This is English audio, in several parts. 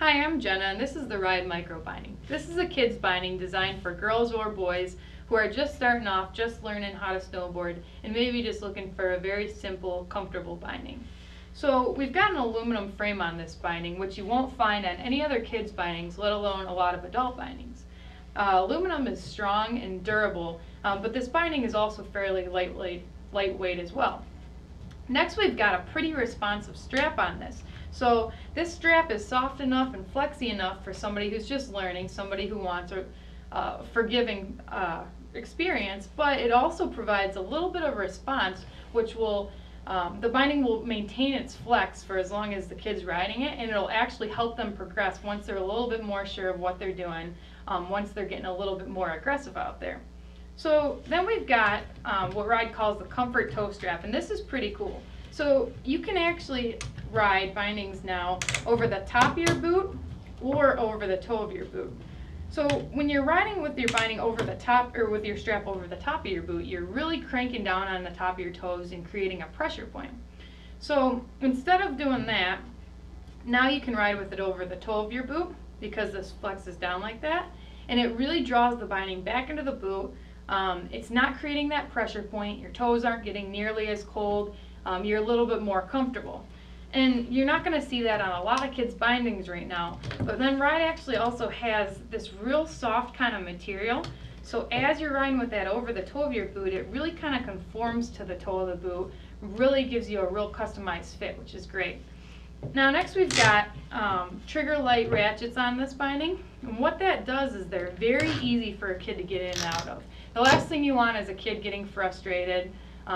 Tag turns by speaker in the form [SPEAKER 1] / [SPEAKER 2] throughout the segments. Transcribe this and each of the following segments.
[SPEAKER 1] Hi, I'm Jenna, and this is the Ride Micro Binding. This is a kids binding designed for girls or boys who are just starting off, just learning how to snowboard, and maybe just looking for a very simple, comfortable binding. So we've got an aluminum frame on this binding, which you won't find on any other kids bindings, let alone a lot of adult bindings. Aluminum is strong and durable, but this binding is also fairly lightweight as well. Next, we've got a pretty responsive strap on this. So this strap is soft enough and flexy enough for somebody who's just learning, somebody who wants a forgiving experience, but it also provides a little bit of response, which will, the binding will maintain its flex for as long as the kid's riding it, and it'll actually help them progress once they're a little bit more sure of what they're doing, once they're getting a little bit more aggressive out there. So then we've got what Ride calls the comfort toe strap, and this is pretty cool. So you can actually ride bindings now over the top of your boot or over the toe of your boot. So when you're riding with your binding over the top, or with your strap over the top of your boot, you're really cranking down on the top of your toes and creating a pressure point. So instead of doing that, now you can ride with it over the toe of your boot because this flexes down like that, and it really draws the binding back into the boot. It's not creating that pressure point, your toes aren't getting nearly as cold, you're a little bit more comfortable. And you're not going to see that on a lot of kids' bindings right now, but then Ride actually also has this real soft kind of material. So as you're riding with that over the toe of your boot, it really kind of conforms to the toe of the boot, really gives you a real customized fit, which is great. Now next we've got trigger light ratchets on this binding, and what that does is they're very easy for a kid to get in and out of. The last thing you want is a kid getting frustrated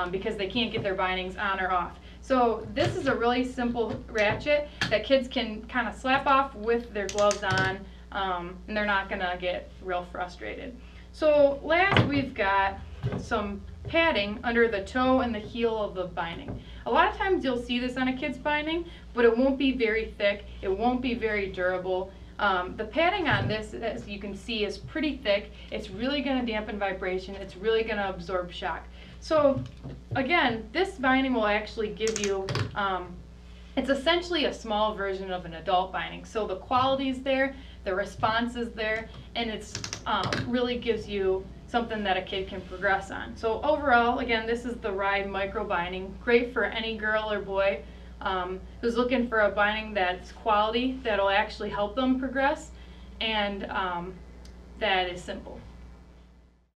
[SPEAKER 1] because they can't get their bindings on or off. So this is a really simple ratchet that kids can kind of slap off with their gloves on, and they're not going to get real frustrated. So last we've got some padding under the toe and the heel of the binding. A lot of times you'll see this on a kid's binding, but it won't be very thick, it won't be very durable. The padding on this, as you can see, is pretty thick. It's really going to dampen vibration, it's really going to absorb shock. So again, this binding will actually give you, it's essentially a small version of an adult binding. So the quality's there, the response is there, and it's really gives you something that a kid can progress on. So overall, again, this is the Ride Micro Binding. Great for any girl or boy who's looking for a binding that's quality, that'll actually help them progress, and that is simple.